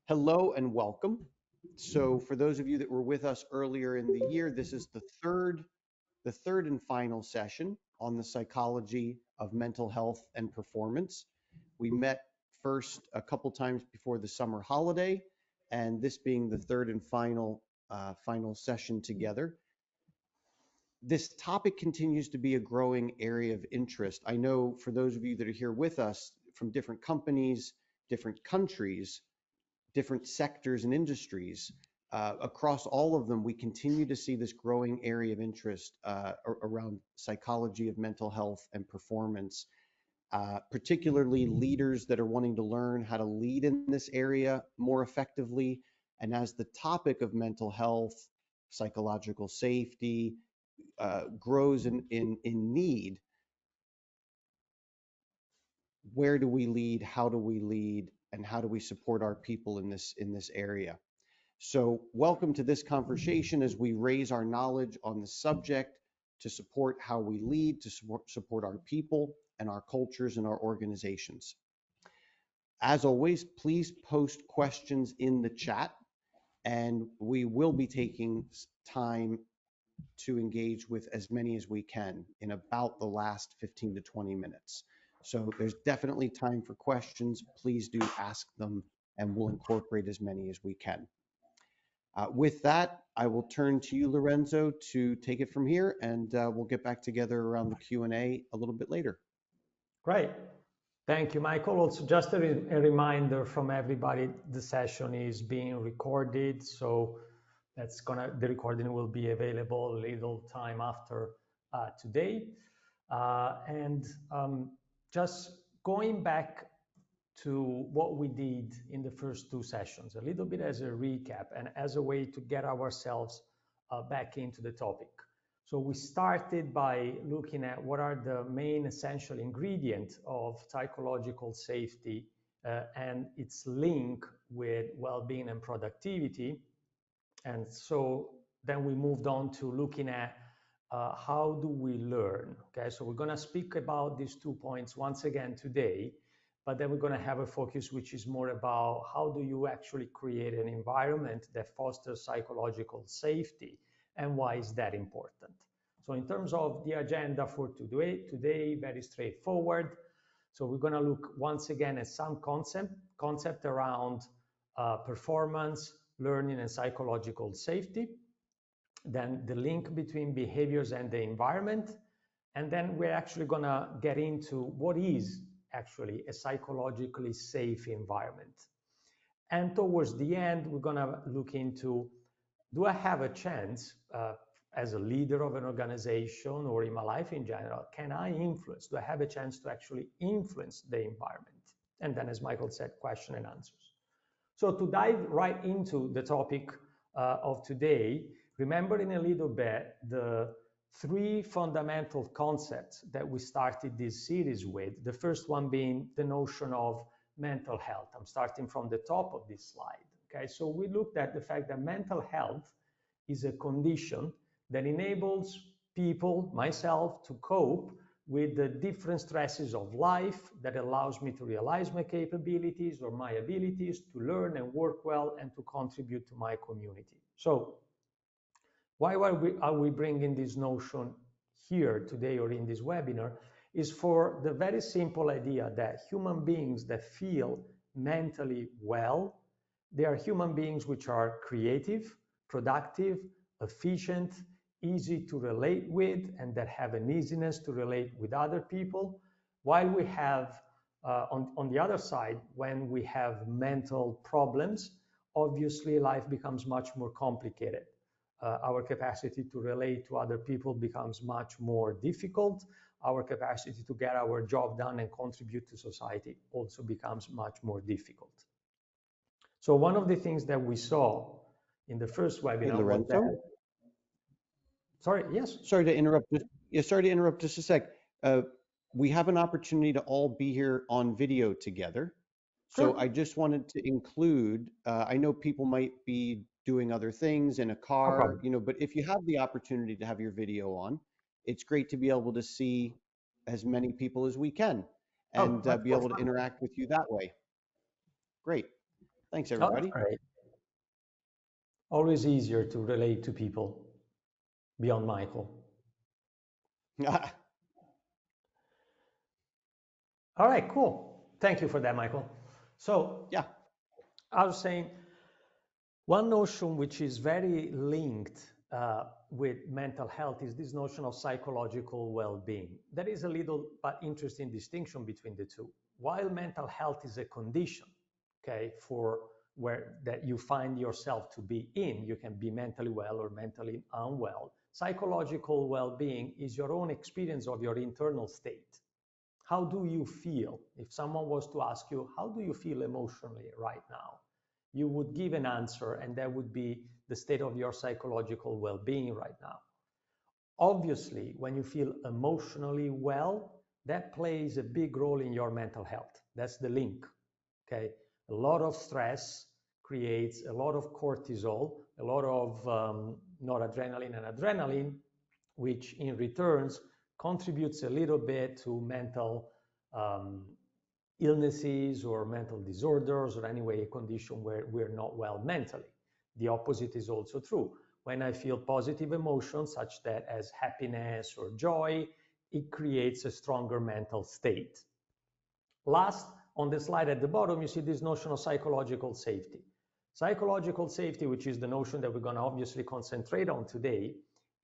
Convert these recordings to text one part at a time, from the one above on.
Hello and welcome. So for those of you that were with us earlier in the year, this is the third and final session on the psychology of mental health and performance. We met first a couple times before the summer holiday, and this being the third and final session together. This topic continues to be a growing area of interest. I know for those of you that are here with us from different companies, different countries, different sectors and industries. Across all of them, we continue to see this growing area of interest around psychology of mental health and performance, particularly leaders that are wanting to learn how to lead in this area more effectively. And as the topic of mental health, psychological safety grows in need, where do we lead? How do we lead? And how do we support our people in this area? So welcome to this conversation as we raise our knowledge on the subject to support how we lead, to support our people and our cultures and our organizations. As always, please post questions in the chat, and we will be taking time to engage with as many as we can in about the last 15 to 20 minutes. So there's definitely time for questions. Please do ask them, and we'll incorporate as many as we can. With that, I will turn to you, Lorenzo, to take it from here, and we'll get back together around the Q&A a little bit later. Great. Thank you, Michael. Also, just a reminder from everybody, the session is being recorded, so the recording will be available a little time after today. Just going back to what we did in the first two sessions, a little bit as a recap and as a way to get ourselves back into the topic. So we started by looking at what are the main essential ingredients of psychological safety and its link with well-being and productivity. And so then we moved on to looking at how do we learn? Okay, so we're going to speak about these 2 points once again today, but then we're going to have a focus which is more about how do you actually create an environment that fosters psychological safety, and why is that important? So in terms of the agenda for today, very straightforward. So we're going to look once again at some concept around performance, learning, and psychological safety. Then the link between behaviors and the environment. And then we're actually going to get into what is actually a psychologically safe environment. And towards the end, we're going to look into, do I have a chance as a leader of an organization or in my life in general, can I influence? Do I have a chance to actually influence the environment? And then, as Michael said, question and answers. So to dive right into the topic of today, remembering a little bit the three fundamental concepts that we started this series with, the first one being the notion of mental health. I'm starting from the top of this slide. Okay, so we looked at the fact that mental health is a condition that enables people, myself, to cope with the different stresses of life, that allows me to realize my capabilities or my abilities, to learn and work well, and to contribute to my community. So why are we bringing this notion here today or in this webinar? Is for the very simple idea that human beings that feel mentally well, they are human beings which are creative, productive, efficient, easy to relate with, and that have an easiness to relate with other people. While we have, on the other side, when we have mental problems, obviously life becomes much more complicated. Our capacity to relate to other people becomes much more difficult. Our capacity to get our job done and contribute to society also becomes much more difficult. So one of the things that we saw in the first webinar, hey, Lorenzo? was that... Sorry, yes? Sorry to interrupt. Sorry to interrupt just a sec. We have an opportunity to all be here on video together. So Sure. I just wanted to include, I know people might be doing other things in a car, but if you have the opportunity to have your video on, it's great to be able to see as many people as we can and be able to interact with you that way. Great. Thanks, All everybody. right. Always easier to relate to people beyond Michael. All right, cool. Thank you for that, Michael. So Yeah. I was saying one notion which is very linked with mental health is this notion of psychological well-being. There is a little but interesting distinction between the two. While mental health is a condition, okay, for where that you find yourself to be in, you can be mentally well or mentally unwell. Psychological well-being is your own experience of your internal state. How do you feel? If someone was to ask you, how do you feel emotionally right now? You would give an answer, and that would be the state of your psychological well-being right now. Obviously, when you feel emotionally well, that plays a big role in your mental health. That's the link, okay? A lot of stress creates a lot of cortisol, a lot of noradrenaline and adrenaline, which in returns contributes a little bit to mental um, illnesses or mental disorders, or anyway a condition where we're not well mentally. The opposite is also true. When I feel positive emotions such that as happiness or joy, it creates a stronger mental state. Last, on the slide at the bottom, you see this notion of psychological safety. Psychological safety, which is the notion that we're going to obviously concentrate on today,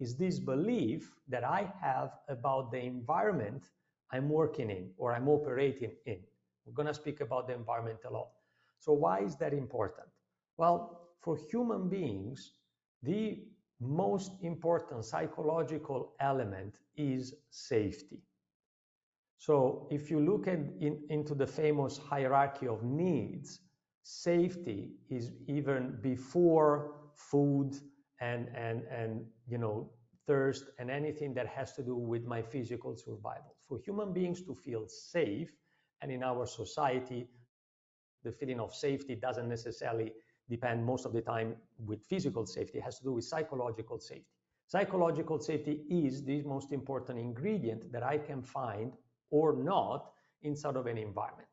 is this belief that I have about the environment I'm working in or I'm operating in. We're going to speak about the environment a lot. So why is that important? Well, for human beings, the most important psychological element is safety. So if you look into the famous hierarchy of needs, safety is even before food and thirst and anything that has to do with my physical survival. For human beings to feel safe, and in our society, the feeling of safety doesn't necessarily depend most of the time with physical safety. It has to do with psychological safety. Psychological safety is the most important ingredient that I can find or not inside of an environment.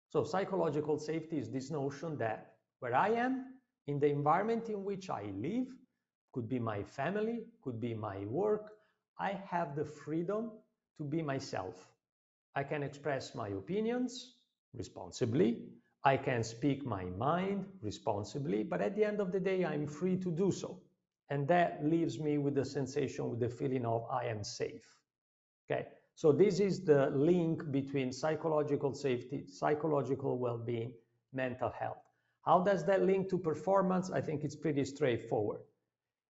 So psychological safety is this notion that where I am, in the environment in which I live, could be my family, could be my work, I have the freedom to be myself. I can express my opinions responsibly. I can speak my mind responsibly, but at the end of the day, I'm free to do so. And that leaves me with the sensation, with the feeling of I am safe. Okay, so this is the link between psychological safety, psychological well-being, mental health. How does that link to performance? I think it's pretty straightforward.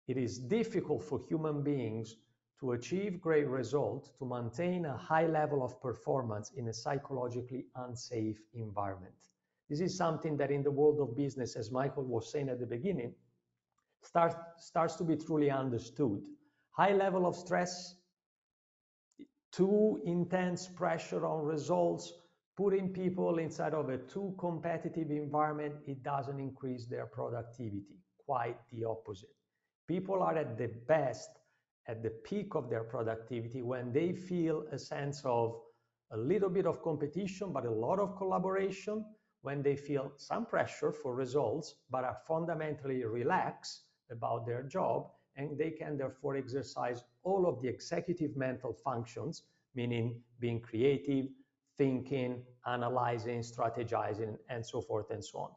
It is difficult for human beings to achieve great results, to maintain a high level of performance in a psychologically unsafe environment. This is something that in the world of business, as Michael was saying at the beginning, starts to be truly understood. High level of stress, too intense pressure on results, putting people inside of a too competitive environment, it doesn't increase their productivity. Quite the opposite. People are at the best, at the peak of their productivity, when they feel a sense of a little bit of competition, but a lot of collaboration, when they feel some pressure for results, but are fundamentally relaxed about their job, and they can therefore exercise all of the executive mental functions, meaning being creative, thinking, analyzing, strategizing, and so forth and so on.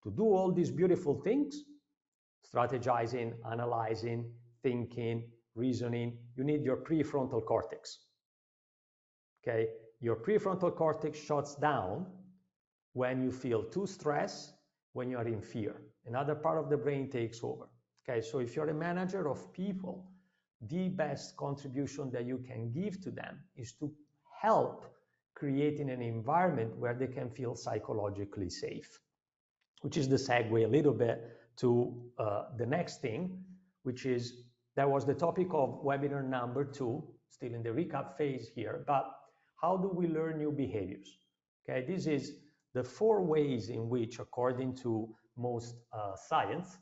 To do all these beautiful things, strategizing, analyzing, thinking, reasoning, you need your prefrontal cortex. Okay, your prefrontal cortex shuts down when you feel too stressed, when you are in fear. Another part of the brain takes over. Okay, so if you're a manager of people, the best contribution that you can give to them is to help creating an environment where they can feel psychologically safe, which is the segue a little bit to the next thing, which is, that was the topic of webinar number 2, still in the recap phase here, but how do we learn new behaviors? Okay, this is the 4 ways in which, according to most science,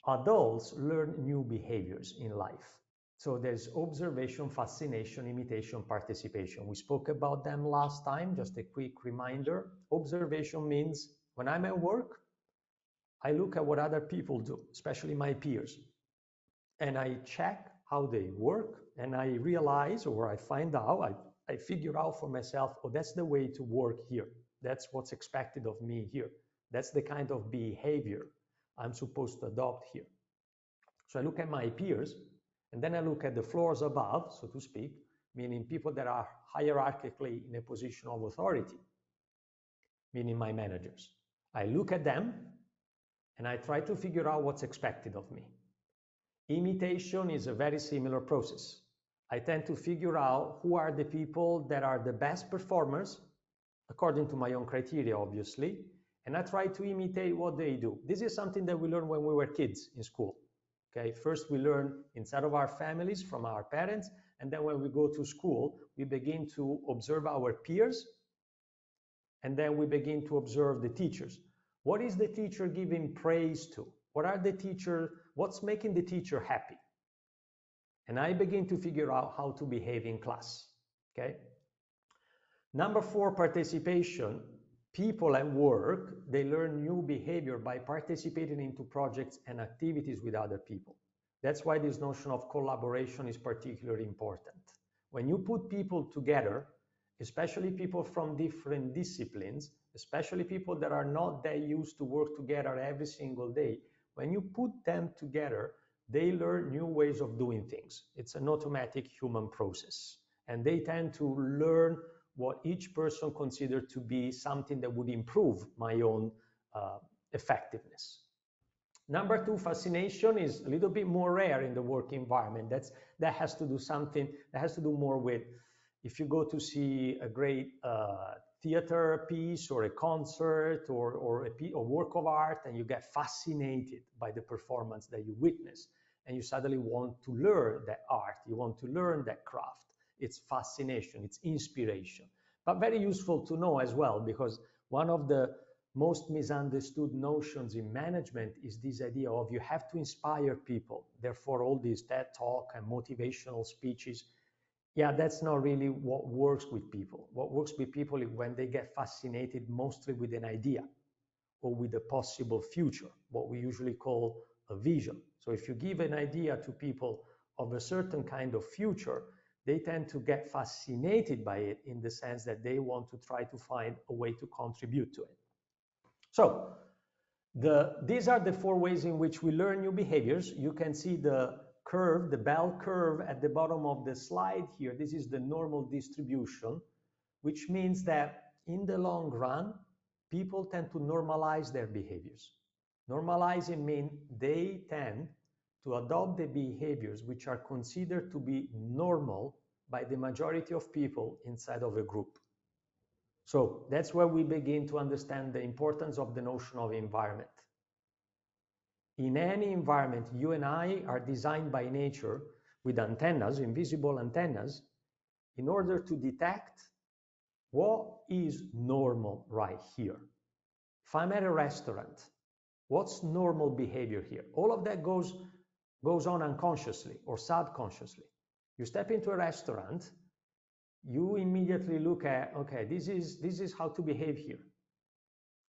adults learn new behaviors in life. So there's observation, fascination, imitation, participation. We spoke about them last time, just a quick reminder. Observation means When I'm at work, I look at what other people do, especially my peers, and I check how they work, and I realize, or I find out, I figure out for myself, oh, that's the way to work here. That's what's expected of me here. That's the kind of behavior I'm supposed to adopt here. So I look at my peers, and then I look at the floors above, so to speak, meaning people that are hierarchically in a position of authority, meaning my managers. I look at them, and I try to figure out what's expected of me. Imitation is a very similar process. I tend to figure out who are the people that are the best performers, according to my own criteria, obviously, and I try to imitate what they do. This is something that we learned when we were kids in school. Okay, first we learn inside of our families from our parents, and then when we go to school, we begin to observe our peers, and then we begin to observe the teachers. What is the teacher giving praise to? What's making the teacher happy? And I begin to figure out how to behave in class, okay? Number 4, participation. People at work, they learn new behavior by participating into projects and activities with other people. That's why this notion of collaboration is particularly important. When you put people together, especially people from different disciplines, especially people that are not that used to work together every single day, when you put them together, they learn new ways of doing things. It's an automatic human process. And they tend to learn what each person considered to be something that would improve my own effectiveness. Number 2, fascination is a little bit more rare in the work environment. That has to do more with, if you go to see a great theater piece or a concert or a work of art, and you get fascinated by the performance that you witness, and you suddenly want to learn that art, you want to learn that craft. It's fascination, it's inspiration, but very useful to know as well, because one of the most misunderstood notions in management is this idea of you have to inspire people. Therefore, all these TED Talk and motivational speeches, yeah, that's not really what works with people. What works with people is when they get fascinated mostly with an idea or with a possible future, what we usually call a vision. So if you give an idea to people of a certain kind of future, they tend to get fascinated by it in the sense that they want to try to find a way to contribute to it. So these are the 4 ways in which we learn new behaviors. You can see the curve, the bell curve at the bottom of the slide here. This is the normal distribution, which means that in the long run, people tend to normalize their behaviors. Normalizing means they tend to adopt the behaviors which are considered to be normal by the majority of people inside of a group. So that's where we begin to understand the importance of the notion of environment. In any environment, you and I are designed by nature with antennas, invisible antennas, in order to detect what is normal right here. If I'm at a restaurant, what's normal behavior here? All of that goes on unconsciously or subconsciously. You step into a restaurant, you immediately look at, okay, this is how to behave here.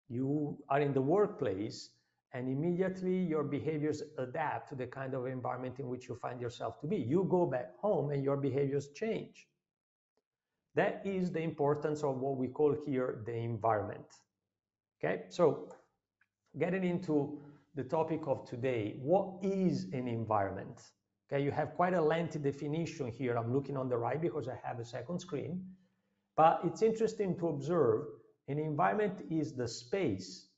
You are in the workplace, and immediately your behaviors adapt to the kind of environment in which you find yourself to be. You go back home and your behaviors change. That is the importance of what we call here the environment. Okay, so getting into the topic of today, what is an environment? Okay, you have quite a lengthy definition here. I'm looking on the right because I have a second screen, but it's interesting to observe an environment is the space,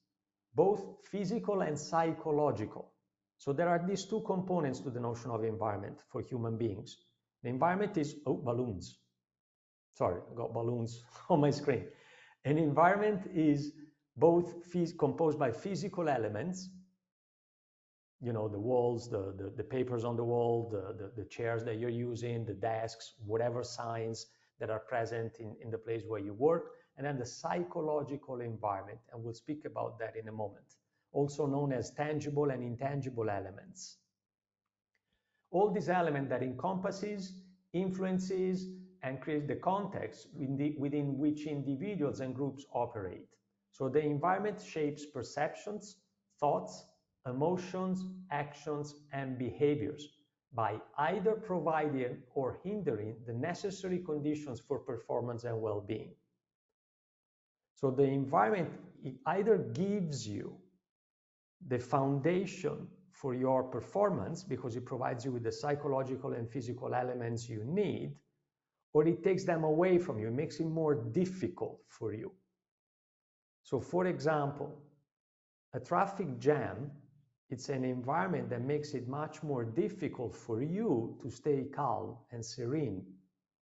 both physical and psychological. So there are these 2 components to the notion of environment for human beings. The environment is, balloons. Sorry, I got balloons on my screen. An environment is both composed by physical elements, you know, the walls, the papers on the wall, the chairs that you're using, the desks, whatever signs that are present in the place where you work, and then the psychological environment, and we'll speak about that in a moment, also known as tangible and intangible elements. All these elements that encompasses, influences, and creates the context within which individuals and groups operate. So the environment shapes perceptions, thoughts, emotions, actions, and behaviors by either providing or hindering the necessary conditions for performance and well-being. So the environment, it either gives you the foundation for your performance because it provides you with the psychological and physical elements you need, or it takes them away from you, it makes it more difficult for you. So for example, a traffic jam, it's an environment that makes it much more difficult for you to stay calm and serene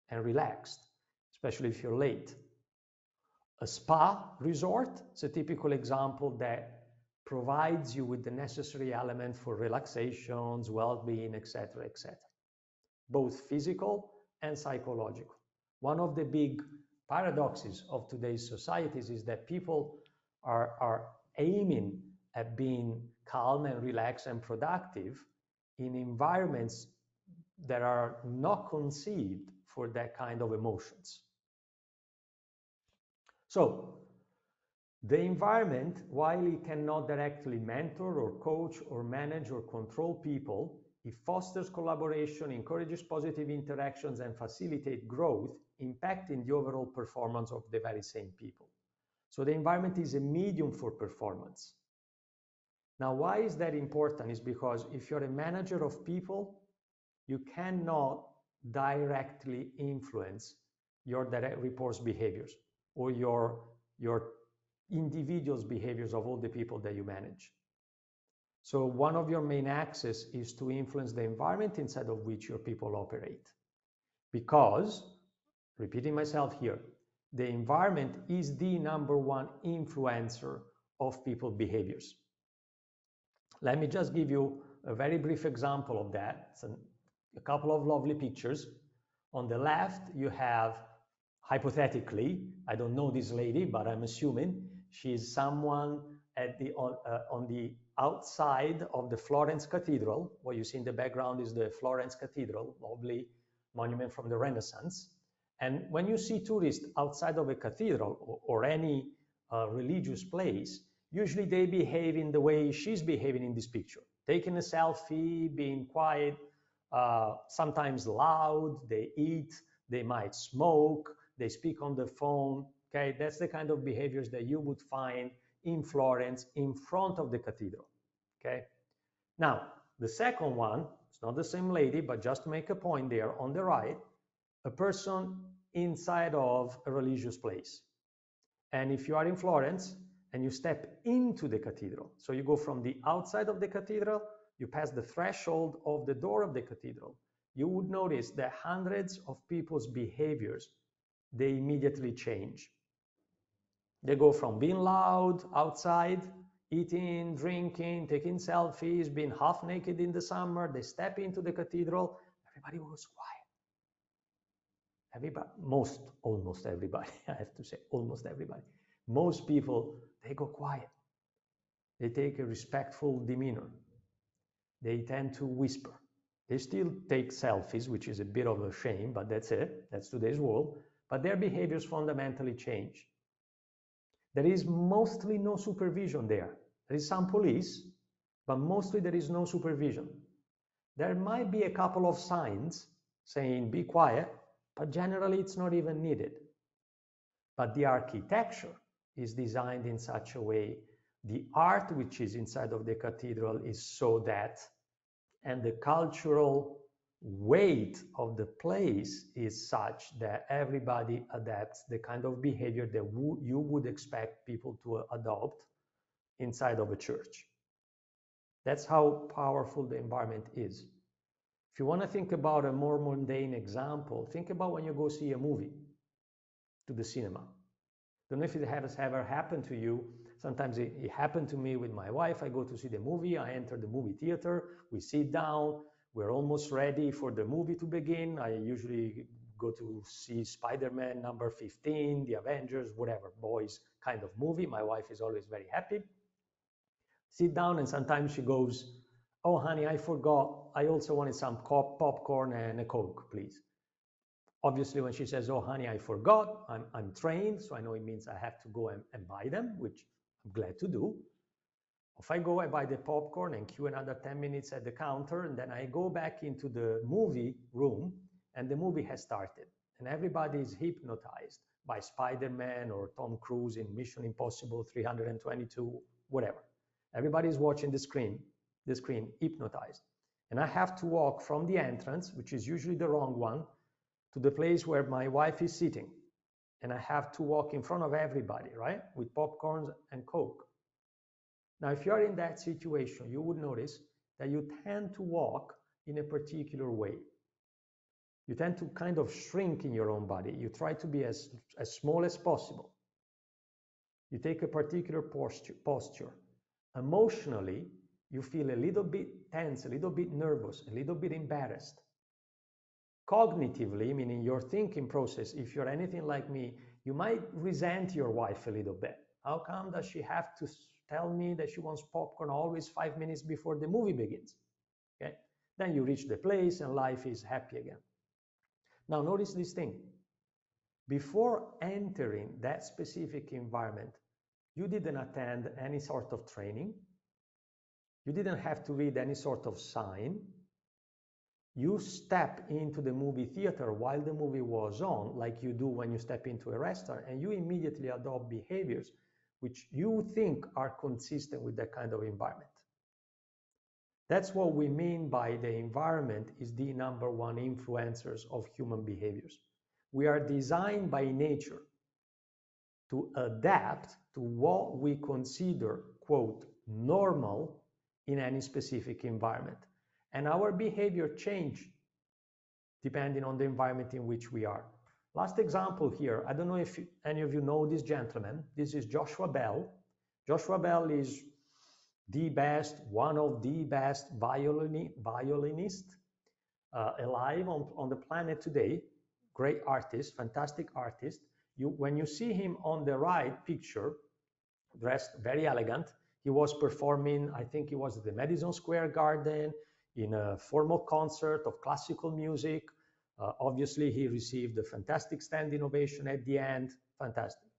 and relaxed, especially if you're late. A spa resort is a typical example that provides you with the necessary element for relaxations, well-being, etc., etc., both physical and psychological. One of the big paradoxes of today's societies is that people are aiming at being calm and relaxed and productive in environments that are not conceived for that kind of emotions. So the environment, while it cannot directly mentor or coach or manage or control people, it fosters collaboration, encourages positive interactions, and facilitates growth, impacting the overall performance of the very same people. So the environment is a medium for performance. Now, why is that important? Is because if you're a manager of people, you cannot directly influence your direct reports' behaviors or your individuals' behaviors of all the people that you manage. So one of your main axes is to influence the environment inside of which your people operate. Because, repeating myself here, the environment is the number one influencer of people's behaviors. Let me just give you a very brief example of that. It's a couple of lovely pictures. On the left, you have, hypothetically, I don't know this lady, but I'm assuming she's someone at on the outside of the Florence Cathedral. What you see in the background is the Florence Cathedral, lovely monument from the Renaissance. And when you see tourists outside of a cathedral or any religious place, usually they behave in the way she's behaving in this picture, taking a selfie, being quiet, sometimes loud, they eat, they might smoke, they speak on the phone. Okay, that's the kind of behaviors that you would find in Florence in front of the cathedral. Okay, now the second one, it's not the same lady, but just to make a point there on the right, a person inside of a religious place. And if you are in Florence and you step into the cathedral, so you go from the outside of the cathedral, you pass the threshold of the door of the cathedral, you would notice that hundreds of people's behaviors, they immediately change. They go from being loud outside, eating, drinking, taking selfies, being half naked in the summer, they step into the cathedral, everybody goes quiet. Everybody, almost everybody, I have to say, almost everybody. Most people, they go quiet. They take a respectful demeanor. They tend to whisper. They still take selfies, which is a bit of a shame, but that's it. That's today's world. But their behaviors fundamentally change. There is mostly no supervision there. There is some police, but mostly there is no supervision. There might be a couple of signs saying, be quiet, but generally it's not even needed. But the architecture is designed in such a way, the art which is inside of the cathedral is so that, and the cultural weight of the place is such that everybody adapts the kind of behavior that you would expect people to adopt inside of a church. That's how powerful the environment is. If you want to think about a more mundane example, think about when you go see a movie to the cinema. Don't know if it has ever happened to you. Sometimes it happened to me with my wife. I go to see the movie, I enter the movie theater, we sit down, we're almost ready for the movie to begin. I usually go to see Spider-Man number 15, The Avengers, whatever, boys kind of movie. My wife is always very happy. Sit down and sometimes she goes, oh honey, I forgot, I also wanted some popcorn and a Coke, please. Obviously, when she says, oh, honey, I forgot, I'm trained, so I know it means I have to go and buy them, which I'm glad to do. If I go, I buy the popcorn and queue another 10 minutes at the counter, and then I go back into the movie room, and the movie has started, and everybody is hypnotized by Spider-Man or Tom Cruise in Mission Impossible 322, whatever. Everybody's watching the screen, hypnotized. And I have to walk from the entrance, which is usually the wrong one, to the place where my wife is sitting. And I have to walk in front of everybody, right? With popcorns and Coke. Now, if you're in that situation, you would notice that you tend to walk in a particular way. You tend to kind of shrink in your own body. You try to be as small as possible. You take a particular posture. Emotionally, you feel a little bit tense, a little bit nervous, a little bit embarrassed. Cognitively, meaning your thinking process, if you're anything like me, you might resent your wife a little bit. How come does she have to tell me that she wants popcorn always 5 minutes before the movie begins? Okay? Then you reach the place and life is happy again. Now notice this thing. Before entering that specific environment, you didn't attend any sort of training. You didn't have to read any sort of sign. You step into the movie theater while the movie was on, like you do when you step into a restaurant, and you immediately adopt behaviors which you think are consistent with that kind of environment. That's what we mean by the environment is the number one influencers of human behaviors. We are designed by nature to adapt to what we consider, quote, normal in any specific environment. And our behavior change depending on the environment in which we are. Last example here, I don't know if any of you know this gentleman. This is Joshua Bell. Joshua Bell is one of the best violinists alive on the planet today. Great artist, fantastic artist. When you see him on the right picture, dressed very elegant, he was performing, I think it was at the Madison Square Garden in a formal concert of classical music. Obviously, he received a fantastic standing ovation at the end. Fantastic.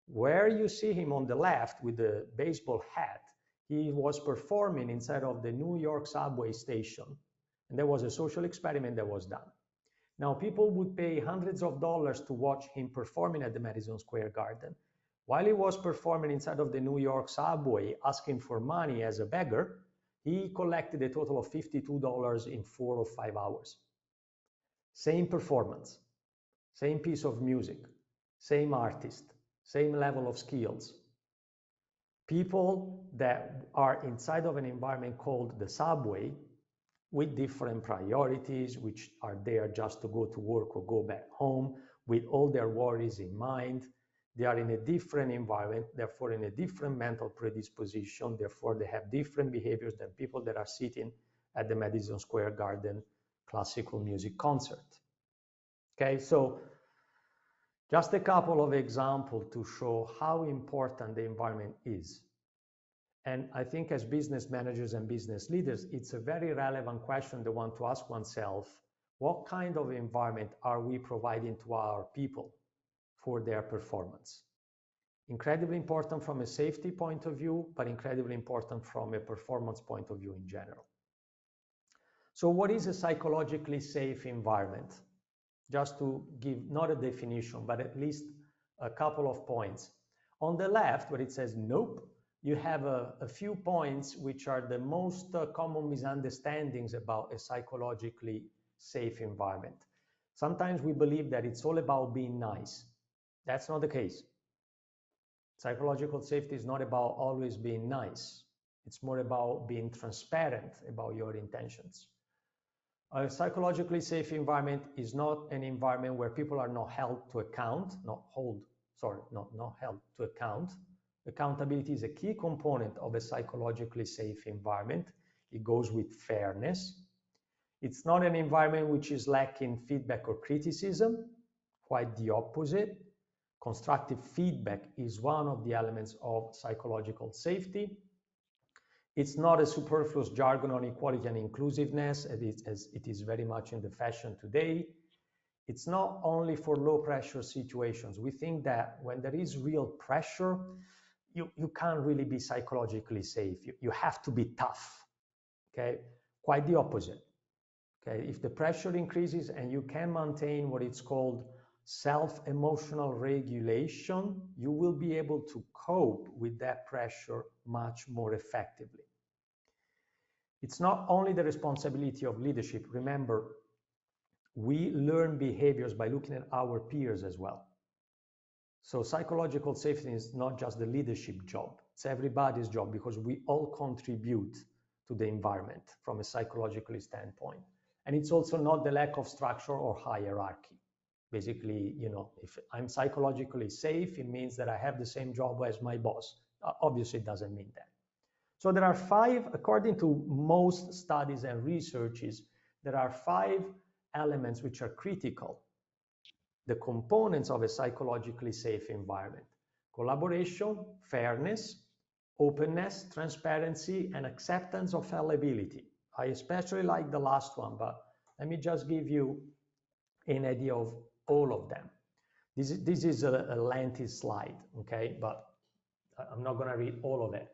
Where you see him on the left with the baseball hat, he was performing inside of the New York subway station. And there was a social experiment that was done. Now, people would pay hundreds of dollars to watch him performing at the Madison Square Garden. While he was performing inside of the New York subway, asking for money as a beggar, he collected a total of $52 in 4 or 5 hours. Same performance, same piece of music, same artist, same level of skills. People that are inside of an environment called the subway with different priorities, which are there just to go to work or go back home, with all their worries in mind. They are in a different environment, therefore in a different mental predisposition, therefore they have different behaviors than people that are sitting at the Madison Square Garden classical music concert. Okay, so just a couple of examples to show how important the environment is. And I think as business managers and business leaders, it's a very relevant question to want to ask oneself, what kind of environment are we providing to our people for their performance? Incredibly important from a safety point of view, but incredibly important from a performance point of view in general. So what is a psychologically safe environment? Just to give not a definition, but at least a couple of points. On the left, where it says nope, you have a few points which are the most common misunderstandings about a psychologically safe environment. Sometimes we believe that it's all about being nice. That's not the case. Psychological safety is not about always being nice. It's more about being transparent about your intentions. A psychologically safe environment is not an environment where people are not held to account, not held to account. Accountability is a key component of a psychologically safe environment. It goes with fairness. It's not an environment which is lacking feedback or criticism, quite the opposite. Constructive feedback is one of the elements of psychological safety. It's not a superfluous jargon on equality and inclusiveness, as it is very much in the fashion today. It's not only for low pressure situations. We think that when there is real pressure, you can't really be psychologically safe. You have to be tough, okay? Quite the opposite, okay? If the pressure increases and you can maintain what it's called self-emotional regulation, you will be able to cope with that pressure much more effectively. It's not only the responsibility of leadership. Remember, we learn behaviors by looking at our peers as well. So psychological safety is not just the leadership job, it's everybody's job, because we all contribute to the environment from a psychological standpoint. And it's also not the lack of structure or hierarchy. Basically, if I'm psychologically safe, it means that I have the same job as my boss. Obviously, it doesn't mean that. So there are 5, according to most studies and researches, there are 5 elements which are critical, the components of a psychologically safe environment: collaboration, fairness, openness, transparency, and acceptance of fallibility. I especially like the last one, but let me just give you an idea of all of them. This is a lengthy slide, okay? But I'm not going to read all of it.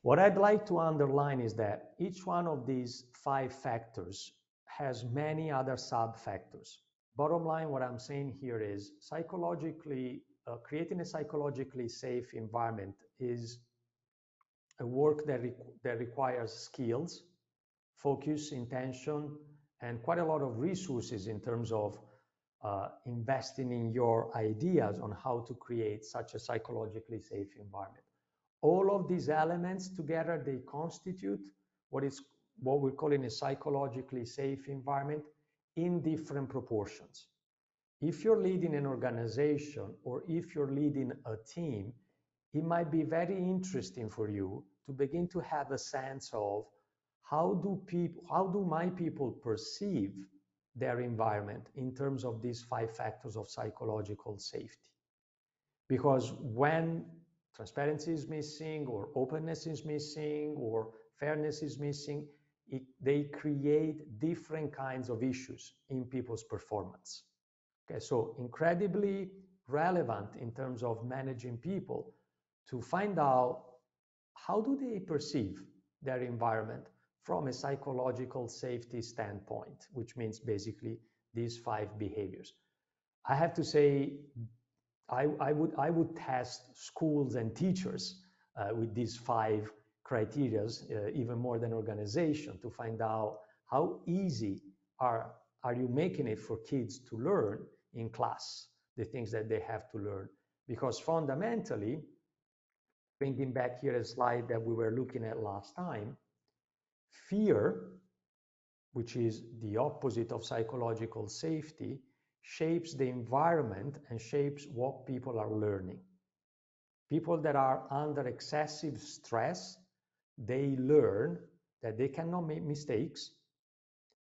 What I'd like to underline is that each one of these 5 factors has many other sub-factors. Bottom line, what I'm saying here is creating a psychologically safe environment is a work that requires skills, focus, intention, and quite a lot of resources in terms of investing in your ideas on how to create such a psychologically safe environment. All of these elements together, they constitute what we're calling a psychologically safe environment in different proportions. If you're leading an organization or if you're leading a team, it might be very interesting for you to begin to have a sense of how do my people perceive their environment in terms of these 5 factors of psychological safety. Because when transparency is missing, or openness is missing, or fairness is missing, they create different kinds of issues in people's performance. Okay, so incredibly relevant in terms of managing people to find out how do they perceive their environment from a psychological safety standpoint, which means basically these 5 behaviors. I have to say, I would test schools and teachers with these 5 criteria, even more than organization, to find out how easy are you making it for kids to learn in class, the things that they have to learn. Because fundamentally, bringing back here a slide that we were looking at last time, fear, which is the opposite of psychological safety, shapes the environment and shapes what people are learning. People that are under excessive stress, they learn that they cannot make mistakes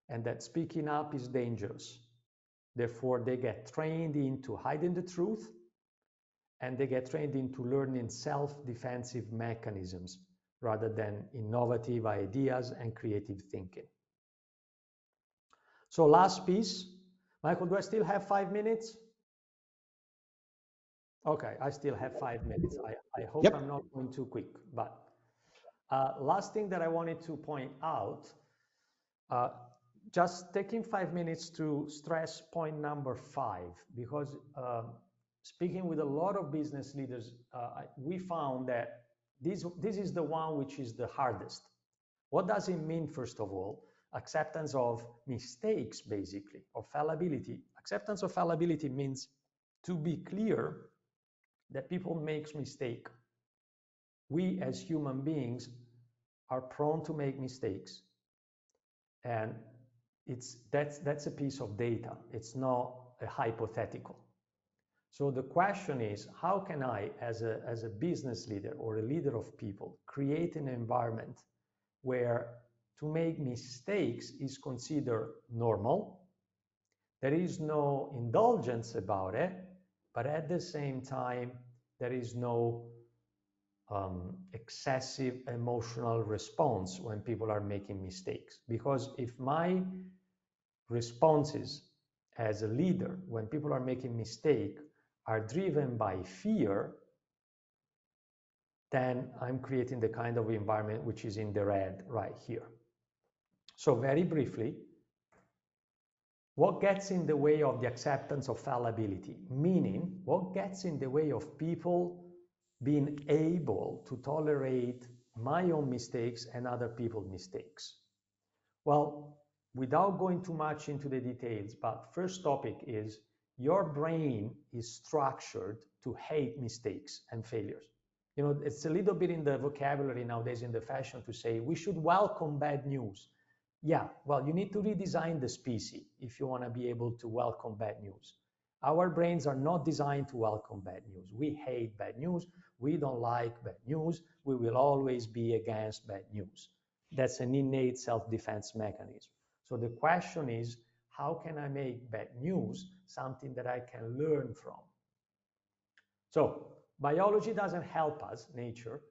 and that speaking up is dangerous. Therefore, they get trained into hiding the truth, and they get trained into learning self-defensive mechanisms rather than innovative ideas and creative thinking. So last piece. Michael, do I still have 5 minutes? Okay, I still have 5 minutes. I hope Yep. I'm not going too quick. But last thing that I wanted to point out, just taking 5 minutes to stress point number 5, because speaking with a lot of business leaders, we found that this is the one which is the hardest. What does it mean, first of all? Acceptance of mistakes, basically, of fallibility. Acceptance of fallibility means to be clear that people make mistakes. We as human beings are prone to make mistakes. And that's a piece of data. It's not a hypothetical. So the question is, how can I, as a business leader or a leader of people, create an environment where to make mistakes is considered normal? There is no indulgence about it, but at the same time, there is no excessive emotional response when people are making mistakes. Because if my responses as a leader, when people are making mistakes, are driven by fear, then I'm creating the kind of environment which is in the red right here. So very briefly, what gets in the way of the acceptance of fallibility? Meaning, what gets in the way of people being able to tolerate my own mistakes and other people's mistakes? Well, without going too much into the details, but first topic is your brain is structured to hate mistakes and failures. You know, it's a little bit in the vocabulary nowadays in the fashion to say we should welcome bad news. Yeah, well, you need to redesign the species if you want to be able to welcome bad news. Our brains are not designed to welcome bad news. We hate bad news. We don't like bad news. We will always be against bad news. That's an innate self-defense mechanism. So the question is, how can I make bad news something that I can learn from? So biology doesn't help us, nature.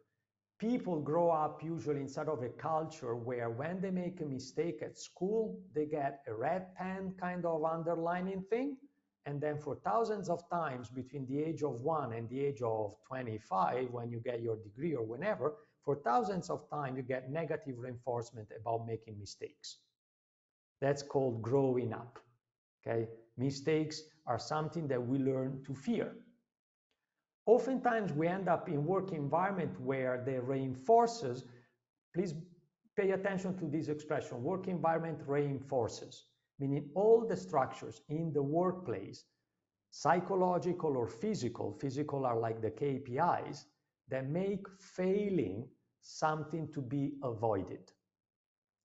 People grow up usually inside of a culture where when they make a mistake at school, they get a red pen kind of underlining thing. And then for thousands of times between the age of 1 and the age of 25, when you get your degree or whenever, for thousands of times you get negative reinforcement about making mistakes. That's called growing up, okay? Mistakes are something that we learn to fear. Oftentimes we end up in work environment where they reinforces, please pay attention to this expression, work environment reinforces, meaning all the structures in the workplace, psychological or physical are like the KPIs, that make failing something to be avoided.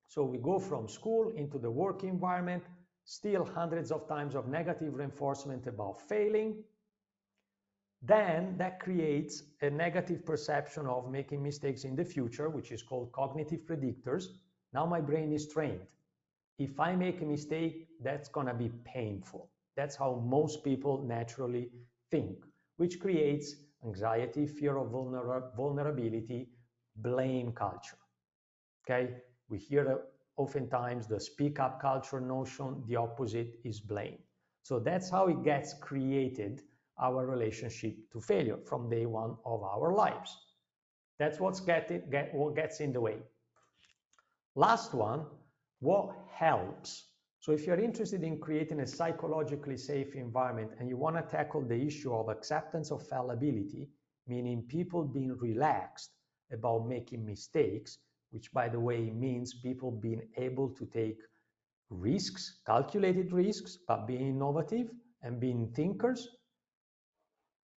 So we go from school into the work environment, still hundreds of times of negative reinforcement about failing. Then that creates a negative perception of making mistakes in the future, which is called cognitive predictors. Now my brain is trained. If I make a mistake, that's going to be painful. That's how most people naturally think, which creates anxiety, fear of vulnerability, blame culture. Okay? We hear oftentimes the speak up culture notion, the opposite is blame. So that's how it gets created, our relationship to failure from day one of our lives. That's what gets in the way. Last one, what helps? So if you're interested in creating a psychologically safe environment and you want to tackle the issue of acceptance of fallibility, meaning people being relaxed about making mistakes, which by the way means people being able to take risks, calculated risks, but being innovative and being thinkers,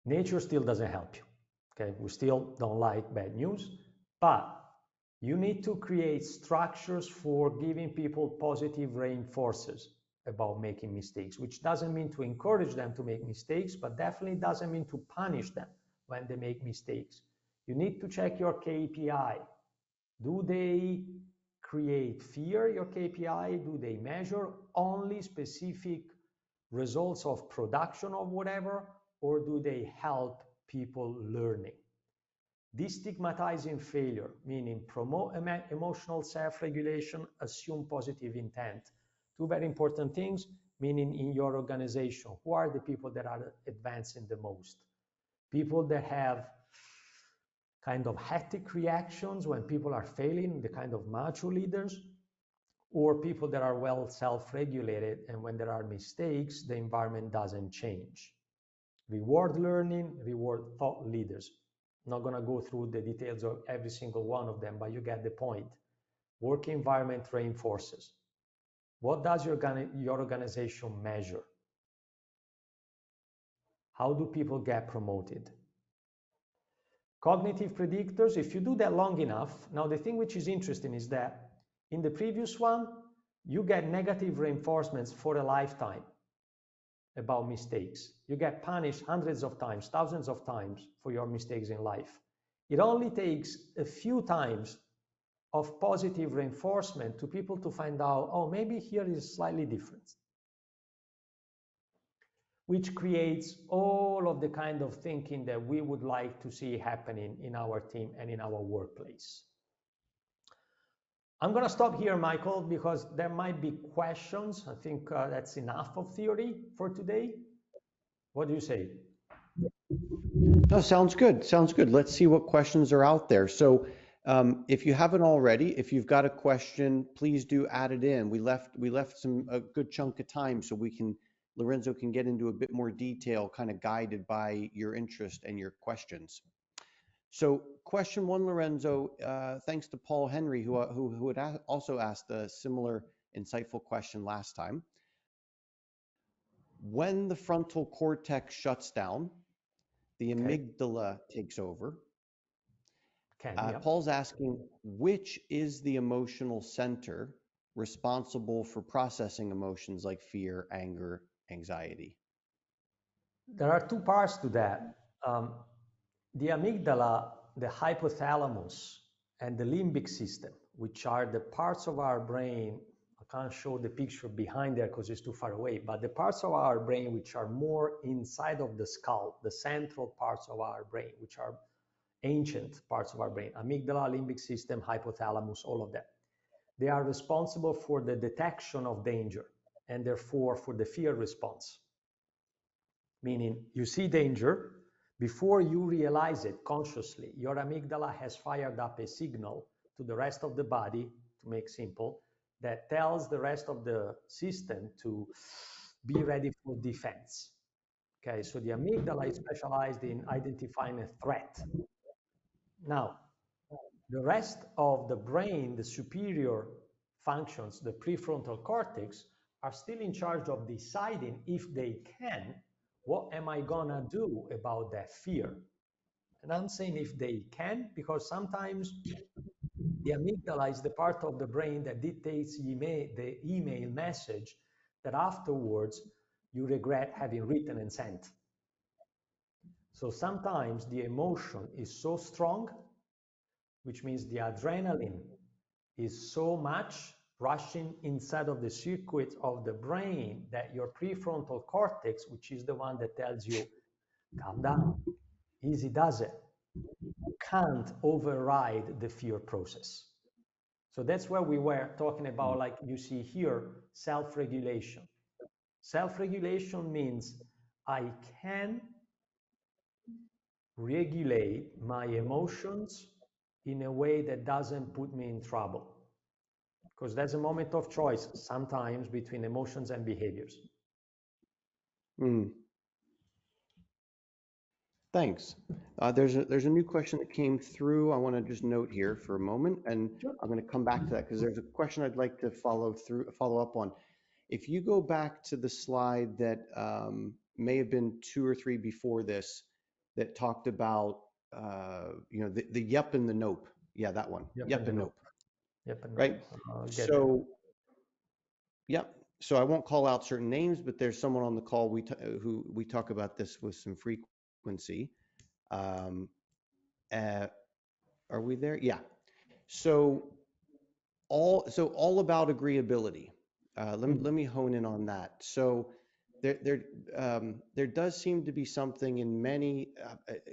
nature still doesn't help you. Okay, we still don't like bad news, but you need to create structures for giving people positive reinforcers about making mistakes, which doesn't mean to encourage them to make mistakes, but definitely doesn't mean to punish them when they make mistakes. You need to check your KPI. Do they create fear, your KPI? Do they measure only specific results of production of whatever, or do they help people learning? Destigmatizing failure, meaning promote emotional self-regulation, assume positive intent. Two very important things, meaning in your organization, who are the people that are advancing the most? People that have kind of hectic reactions when people are failing, the kind of macho leaders, or people that are well self-regulated, and when there are mistakes, the environment doesn't change. Reward learning, reward thought leaders. I'm not going to go through the details of every single one of them, but you get the point. Work environment reinforces. What does your organization measure? How do people get promoted? Cognitive predictors, if you do that long enough, now the thing which is interesting is that in the previous one, you get negative reinforcements for a lifetime about mistakes. You get punished hundreds of times, thousands of times for your mistakes in life. It only takes a few times of positive reinforcement to people to find out, oh, maybe here is slightly different, which creates all of the kind of thinking that we would like to see happening in our team and in our workplace. I'm going to stop here, Michael, because there might be questions. I think that's enough of theory for today. What do you say? No, sounds good. Sounds good. Let's see what questions are out there. So, if you haven't already, if you've got a question, please do add it in. We left some a good chunk of time so we can Lorenzo can get into a bit more detail, kind of guided by your interest and your questions. So, question one, Lorenzo. Thanks to Paul Henry, who had also asked a similar insightful question last time. When the frontal cortex shuts down, the Okay. amygdala takes over. Yeah. Paul's asking, which is the emotional center responsible for processing emotions like fear, anger, anxiety? There are two parts to that. The amygdala, the hypothalamus, and the limbic system, which are the parts of our brain. I can't show the picture behind there because it's too far away, but the parts of our brain which are more inside of the skull, the central parts of our brain, which are ancient parts of our brain, amygdala, limbic system, hypothalamus, all of that. They are responsible for the detection of danger and therefore for the fear response. Meaning you see danger, before you realize it consciously, your amygdala has fired up a signal to the rest of the body, to make simple, that tells the rest of the system to be ready for defense. Okay, so the amygdala is specialized in identifying a threat. Now, the rest of the brain, the superior functions, the prefrontal cortex, are still in charge of deciding, if they can, what am I gonna do about that fear? And I'm saying if they can, because sometimes the amygdala is the part of the brain that dictates the email message that afterwards you regret having written and sent. So sometimes the emotion is so strong, which means the adrenaline is so much rushing inside of the circuit of the brain that your prefrontal cortex, which is the one that tells you, calm down, easy does it, can't override the fear process. So that's where we were talking about, like you see here, self-regulation. Self-regulation means I can regulate my emotions in a way that doesn't put me in trouble. Because there's a moment of choice sometimes between emotions and behaviors. Mm, thanks. There's a new question that came through. I want to just note here for a moment, and Sure. I'm going to come back to that because there's a question I'd like to follow up on. If you go back to the slide that may have been two or three before this, that talked about the yep and the nope. Yeah, that one. Yep, Yep and the and nope. nope. Yep, and Right. nope. I'll get there. So yep. So I won't call out certain names, but there's someone on the call who we talk about this with some frequency. Um, uh, are we there? Yeah. So all about agreeability. Let me hone in on that. So there does seem to be something in many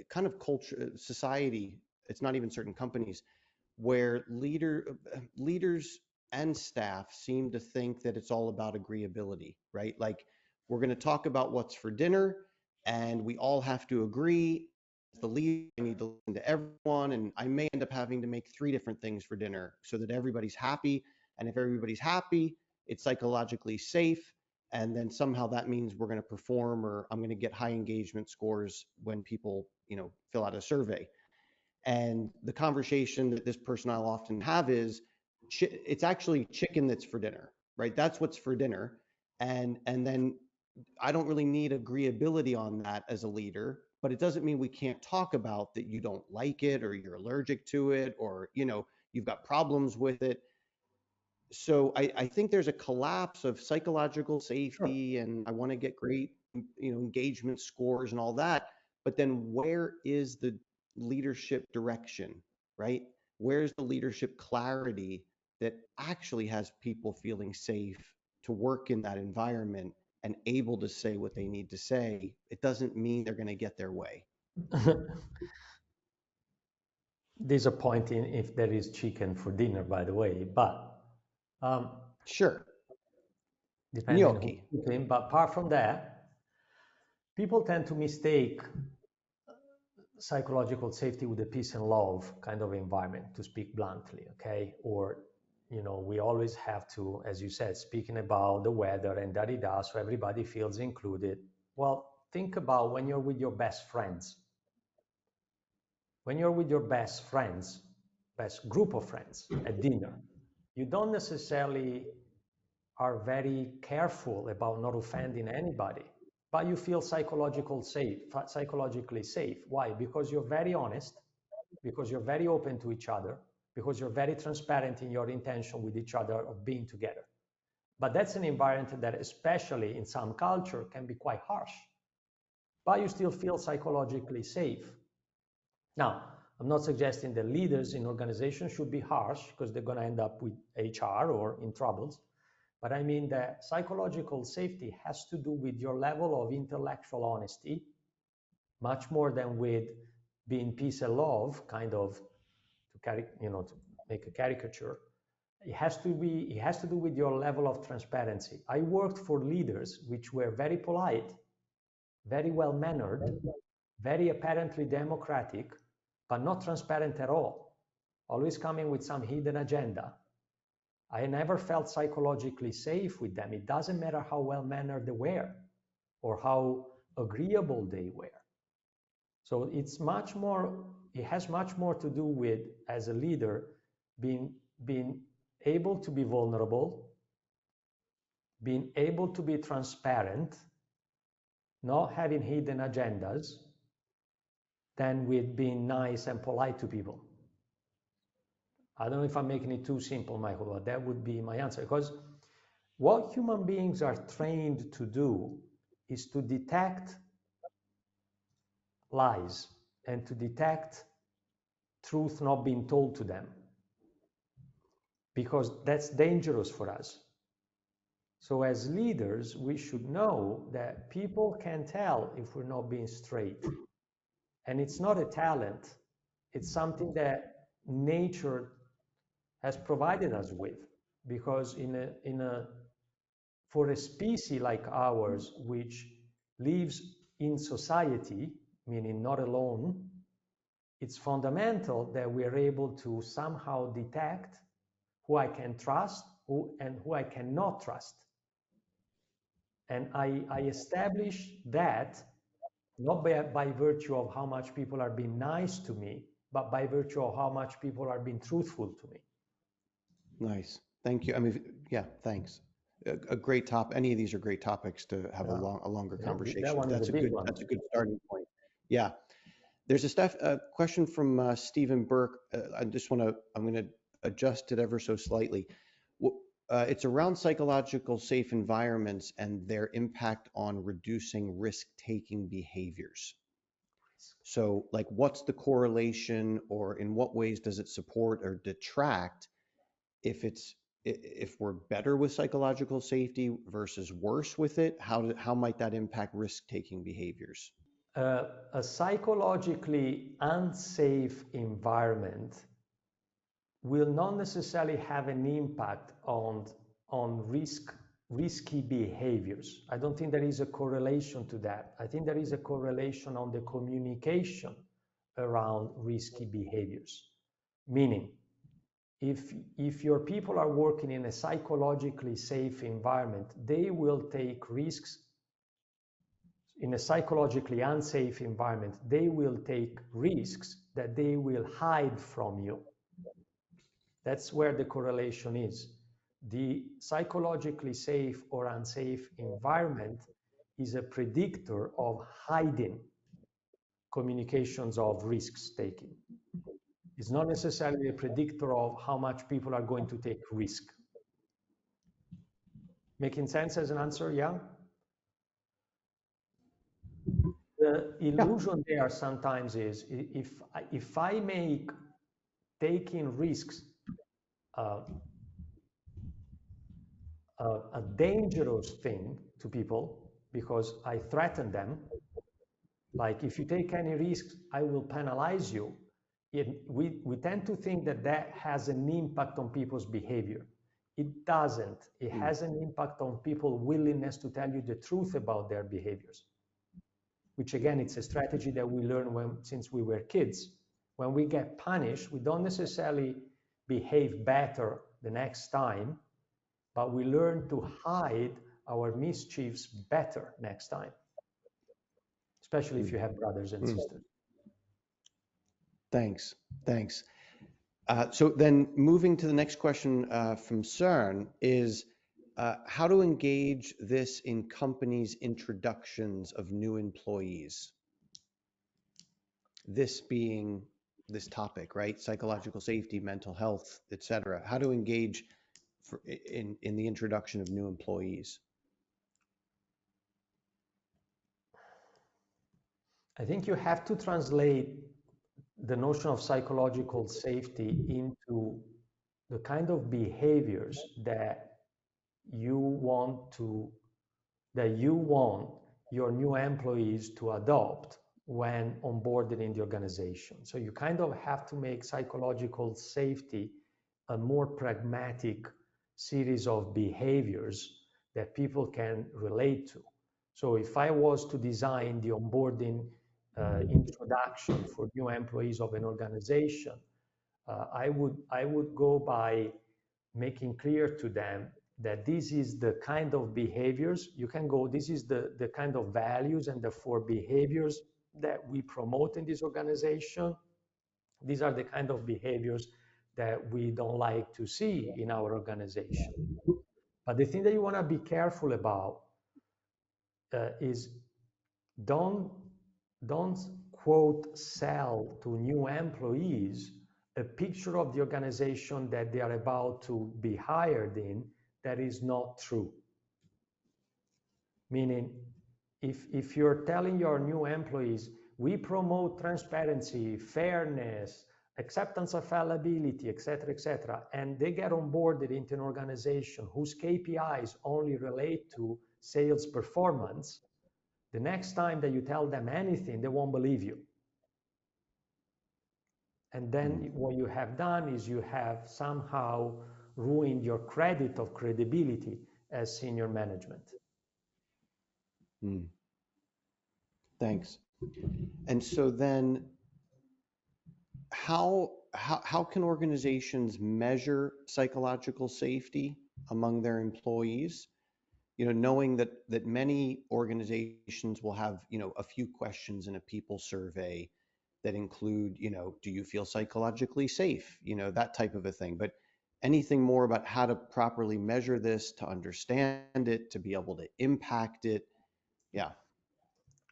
kind of culture, society. It's not even certain companies where leaders and staff seem to think that it's all about agreeability, right? Like we're going to talk about what's for dinner, and we all have to agree. As the leader, I need to listen to everyone, and I may end up having to make three different things for dinner so that everybody's happy. And if everybody's happy, it's psychologically safe. And then somehow that means we're going to perform, or I'm going to get high engagement scores when people, fill out a survey. And the conversation that this person I'll often have is, it's actually chicken that's for dinner, right? That's what's for dinner. And then I don't really need agreeability on that as a leader, but it doesn't mean we can't talk about that you don't like it or you're allergic to it or you've got problems with it. So I think there's a collapse of psychological Sure. safety and I want to get great engagement scores and all that, but then where is the leadership direction, right? Where's the leadership clarity that actually has people feeling safe to work in that environment and able to say what they need to say? It doesn't mean they're going to get their way. Disappointing if there is chicken for dinner, by the way, but um, Sure. depending who's Gnocchi. cooking. But apart from that, people tend to mistake psychological safety with a peace and love kind of environment, to speak bluntly, okay? Or, we always have to, as you said, speaking about the weather and da-di-da, so everybody feels included. Well, think about when you're with your best friends. When you're with your best friends, best group of friends at dinner, you don't necessarily are very careful about not offending anybody, but you feel psychologically safe. Why? Because you're very honest, because you're very open to each other, because you're very transparent in your intention with each other of being together. But that's an environment that, especially in some culture, can be quite harsh, but you still feel psychologically safe. Now, I'm not suggesting that leaders in organizations should be harsh, because they're going to end up with HR or in troubles. But I mean that psychological safety has to do with your level of intellectual honesty, much more than with being peace and love, kind of to make a caricature. It has to do with your level of transparency. I worked for leaders which were very polite, very well mannered, very apparently democratic, but not transparent at all, always coming with some hidden agenda. I never felt psychologically safe with them. It doesn't matter how well mannered they were or how agreeable they were. So it has much more to do with, as a leader, being able to be vulnerable, being able to be transparent, not having hidden agendas, than with being nice and polite to people. I don't know if I'm making it too simple, Michael, but that would be my answer. Because what human beings are trained to do is to detect lies and to detect truth not being told to them, because that's dangerous for us. So as leaders, we should know that people can tell if we're not being straight. And it's not a talent, it's something that nature has provided us with. Because for a species like ours, which lives in society, meaning not alone, it's fundamental that we are able to somehow detect who I can trust and who I cannot trust. And I establish that not by virtue of how much people are being nice to me, but by virtue of how much people are being truthful to me. Nice. Thank you. I mean, yeah, thanks. A great top. Any of these are great topics to have a longer That conversation. one is a big one. That's a good starting point. Yeah. There's a question from Stephen Burke. I'm going to adjust it ever so slightly. It's around psychological safe environments and their impact on reducing risk-taking behaviors. So, like, what's the correlation, or in what ways does it support or detract if we're better with psychological safety versus worse with it? How might that impact risk-taking behaviors? A psychologically unsafe environment will not necessarily have an impact on risky behaviors. I don't think there is a correlation to that. I think there is a correlation on the communication around risky behaviors. Meaning, if your people are working in a psychologically safe environment, they will take risks. In a psychologically unsafe environment, they will take risks that they will hide from you. That's where the correlation is. The psychologically safe or unsafe environment is a predictor of hiding communications of risks taking. It's not necessarily a predictor of how much people are going to take risk. Making sense as an answer, yeah? The illusion there sometimes is if I make taking risks a dangerous thing to people because I threaten them, like if you take any risks, I will penalize you. we tend to think that that has an impact on people's behavior. It doesn't. It has an impact on people's willingness to tell you the truth about their behaviors, which again, it's a strategy that we learned since we were kids. When we get punished, we don't necessarily behave better the next time, but we learn to hide our mischiefs better next time, especially if you have brothers and sisters. Thanks. Thanks. So then moving to the next question from CERN is how to engage this in companies' introductions of new employees. This being this topic, right? Psychological safety, mental health, et cetera. How to engage in the introduction of new employees. I think you have to translate the notion of psychological safety into the kind of behaviors that you want your new employees to adopt when onboarded in the organization. So you kind of have to make psychological safety a more pragmatic series of behaviors that people can relate to. So if I was to design the onboarding introduction for new employees of an organization, I would go by making clear to them that this is the kind of behaviors you can go, this is the kind of values and the 4 behaviors that we promote in this organization. These are the kind of behaviors that we don't like to see in our organization. But the thing that you want to be careful about is don't quote sell to new employees a picture of the organization that they are about to be hired in that is not true. Meaning, if you're telling your new employees, we promote transparency, fairness, acceptance of fallibility, etc., and they get onboarded into an organization whose KPIs only relate to sales performance, the next time that you tell them anything, they won't believe you. And then what you have done is you have somehow ruined your credit of credibility as senior management. Thanks. And so then how can organizations measure psychological safety among their employees? You know, knowing that many organizations will have, you know, a few questions in a people survey that include, you know, do you feel psychologically safe? You know, that type of a thing. But anything more about how to properly measure this, to understand it, to be able to impact it? Yeah.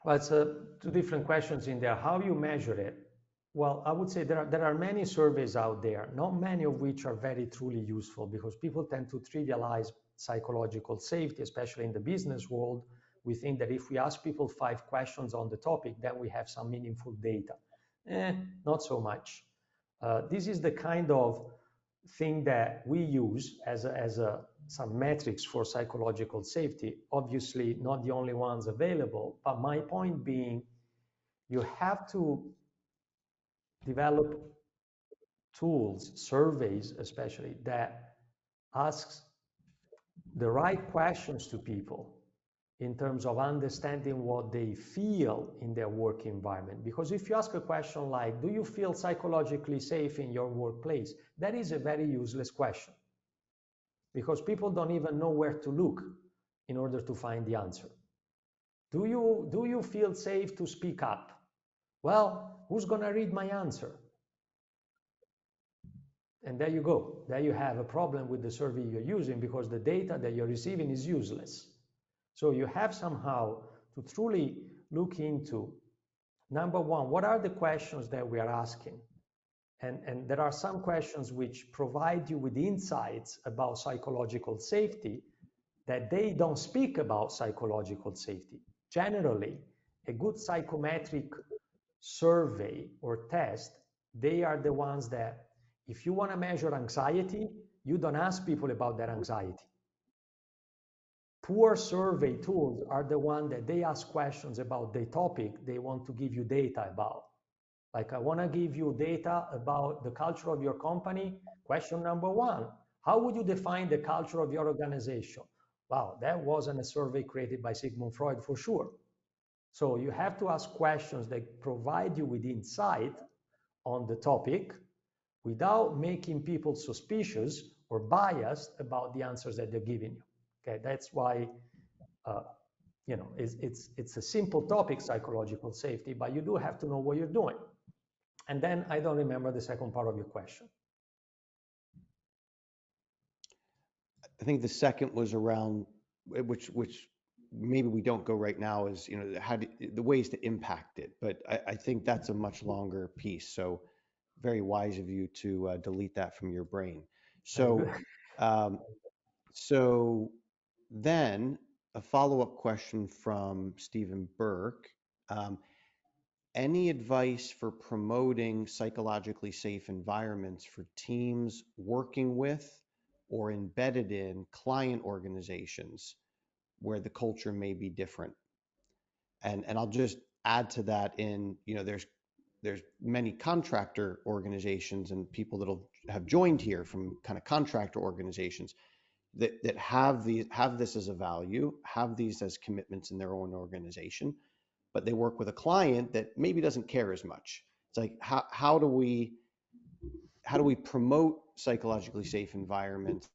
Well, it's 2 different questions in there. How you measure it? Well, I would say there are many surveys out there, not many of which are very truly useful because people tend to trivialize psychological safety, especially in the business world. We think that if we ask people 5 questions on the topic, then we have some meaningful data. Not so much. This is the kind of thing that we use as some metrics for psychological safety. Obviously, not the only ones available, but my point being, you have to develop tools, surveys especially, that asks the right questions to people in terms of understanding what they feel in their work environment. Because if you ask a question like, do you feel psychologically safe in your workplace? That is a very useless question because people don't even know where to look in order to find the answer. Do you feel safe to speak up? Well, who's going to read my answer? And there you go. There you have a problem with the survey you're using because the data that you're receiving is useless. So you have somehow to truly look into, number one, what are the questions that we are asking? And there are some questions which provide you with insights about psychological safety that they don't speak about psychological safety. Generally, a good psychometric survey or test, they are the ones that if you want to measure anxiety, you don't ask people about their anxiety. Poor survey tools are the ones that they ask questions about the topic they want to give you data about. Like, I want to give you data about the culture of your company. Question number one, how would you define the culture of your organization? Wow, that wasn't a survey created by Sigmund Freud for sure. So you have to ask questions that provide you with insight on the topic without making people suspicious or biased about the answers that they're giving you. Okay, that's why uh, it's a simple topic, psychological safety, but you do have to know what you're doing. And then I don't remember the second part of your question. I think the second was around which maybe we don't go right now is, the ways to impact it. But I think that's a much longer piece. So very wise of you to delete that from your brain. Very good. So, um, so then a follow-up question from Stephen Burke. Um, any advice for promoting psychologically safe environments for teams working with or embedded in client organizations where the culture may be different? And I'll just add to that there's many contractor organizations and people that'll have joined here from kind of contractor organizations that have this as a value, have these as commitments in their own organization, but they work with a client that maybe doesn't care as much. It's like how do we promote psychologically safe environments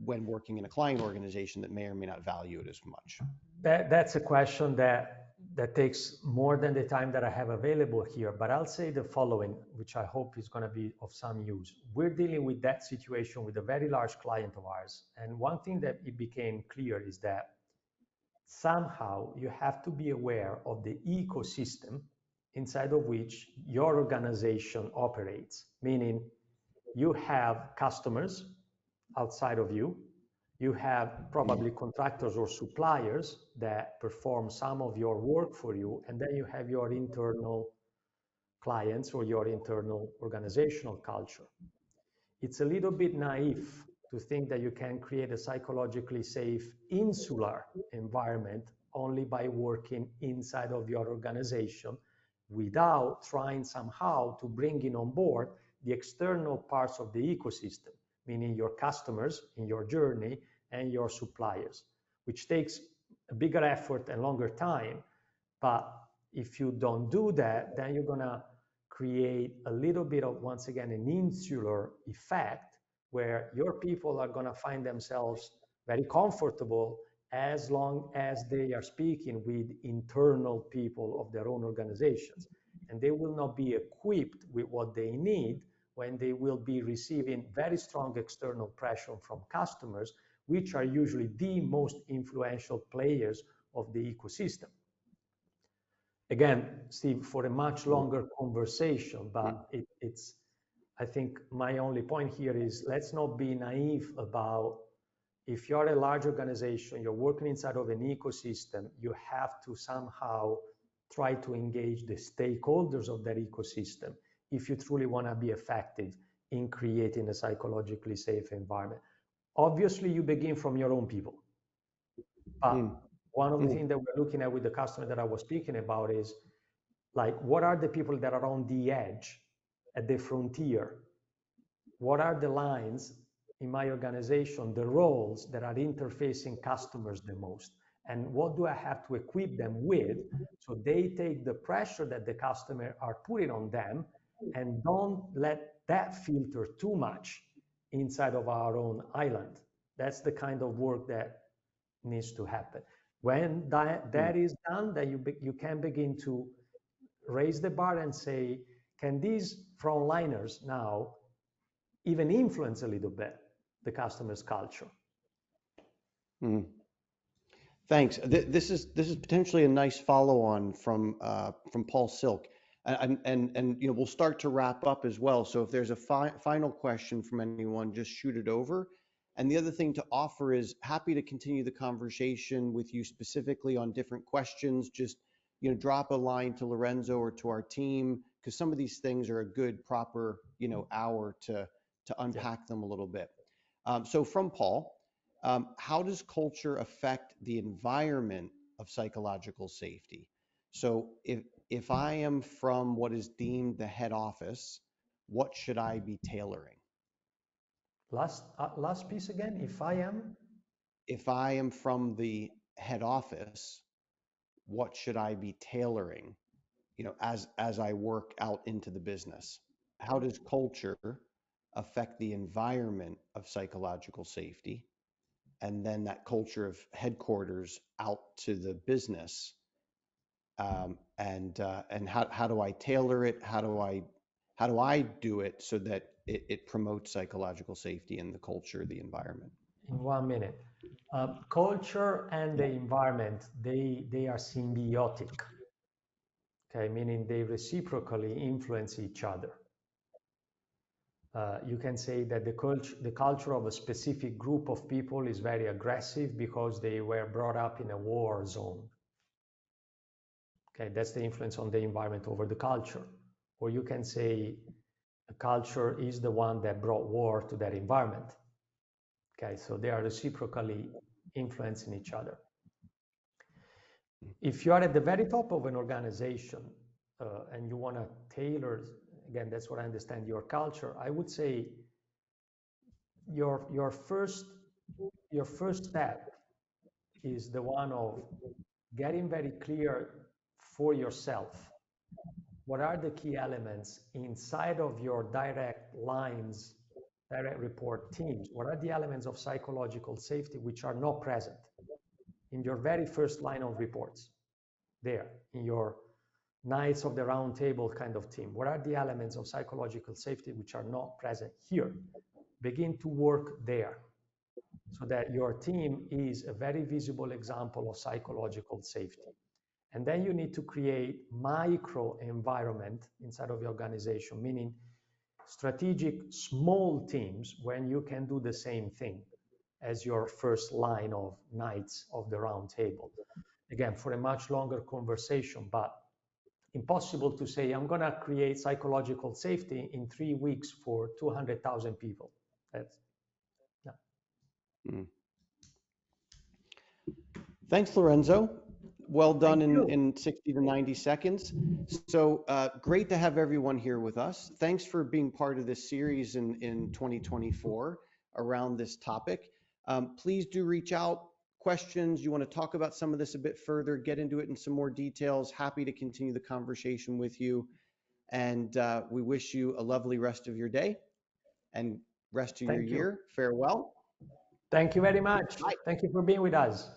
when working in a client organization that may or may not value it as much? That's a question that takes more than the time that I have available here, but I'll say the following, which I hope is going to be of some use. We're dealing with that situation with a very large client of ours. And one thing that it became clear is that somehow you have to be aware of the ecosystem inside of which your organization operates, meaning you have customers outside of you, you have probably contractors or suppliers that perform some of your work for you, and then you have your internal clients or your internal organizational culture. It's a little bit naive to think that you can create a psychologically safe insular environment only by working inside of your organization without trying somehow to bring in on board the external parts of the ecosystem, meaning your customers in your journey and your suppliers, which takes a bigger effort and longer time. But if you don't do that, then you're going to create a little bit of, once again, an insular effect where your people are going to find themselves very comfortable as long as they are speaking with internal people of their own organizations. And they will not be equipped with what they need when they will be receiving very strong external pressure from customers, which are usually the most influential players of the ecosystem. Again, Steve, for a much longer conversation, but I think my only point here is let's not be naive about if you're a large organization, you're working inside of an ecosystem, you have to somehow try to engage the stakeholders of that ecosystem if you truly want to be effective in creating a psychologically safe environment. Obviously, you begin from your own people. But one of the things that we're looking at with the customer that I was speaking about is like, what are the people that are on the edge, at the frontier? What are the lines in my organization, the roles that are interfacing customers the most? And what do I have to equip them with so they take the pressure that the customer are putting on them and don't let that filter too much inside of our own island? That's the kind of work that needs to happen. When that is done, then you can begin to raise the bar and say, can these frontliners now even influence a little bit the customer's culture? Thanks. This is potentially a nice follow-on from Paul Silk, and we'll start to wrap up as well. So if there's a final question from anyone, just shoot it over. And the other thing to offer is happy to continue the conversation with you specifically on different questions. Just drop a line to Lorenzo or to our team, because some of these things are a good proper hour to unpack them a little bit. So from Paul. How does culture affect the environment of psychological safety? So if if I am from what is deemed the head office, what should I be tailoring? Last piece again. If I am, If I am from the head office, what should I be tailoring, as I work out into the business? How does culture affect the environment of psychological safety? And then that culture of headquarters out to the business, and how do I tailor it? How do I do it so that it promotes psychological safety in the culture, the environment? in 1 minute. Culture and the Yeah. environment, they are symbiotic. Okay, meaning they reciprocally influence each other. You can say that the culture of a specific group of people is very aggressive because they were brought up in a war zone. Okay, that's the influence on the environment over the culture. Or you can say a culture is the one that brought war to that environment. Okay, so they are reciprocally influencing each other. If you are at the very top of an organization and you want to tailor, again, that's what I understand, your culture, I would say your first step is the one of getting very clear for yourself what are the key elements inside of your direct lines, direct report teams. What are the elements of psychological safety which are not present in your very first line of reports there in your Knights of the Round Table kind of team? What are the elements of psychological safety which are not present here? Begin to work there so that your team is a very visible example of psychological safety. And then you need to create micro environment inside of your organization, meaning strategic small teams when you can do the same thing as your first line of Knights of the Round Table. Again, for a much longer conversation, but impossible to say, I'm going to create psychological safety in 3 weeks for 200,000 people. That's, no. Mm. Thanks, Lorenzo. Well done Thank you. in 60 to 90 seconds. So great to have everyone here with us. Thanks for being part of this series in 2024 around this topic. Please do reach out. Questions, you want to talk about some of this a bit further, get into it in some more details. Happy to continue the conversation with you. And we wish you a lovely rest of your day and rest of your Thank you. year. Farewell. Thank you very much. Bye. Thank you for being with us.